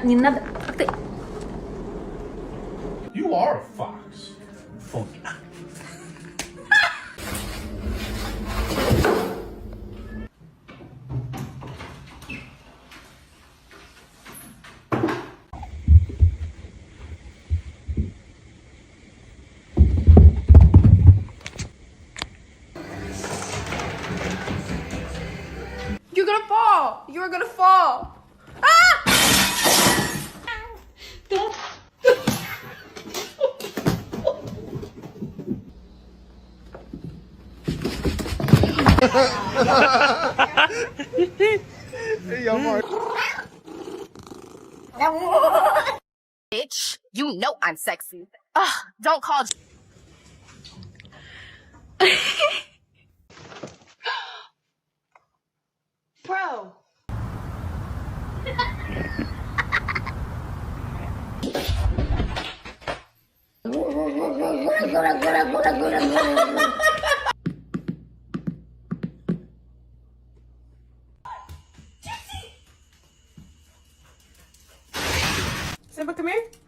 Не надо. Ты. You are a fox. Fuck. You're gonna fall. You're gonna fall. Ah! Bitch, you know I'm sexy. Ugh, don't call. Bro. Simba, come here.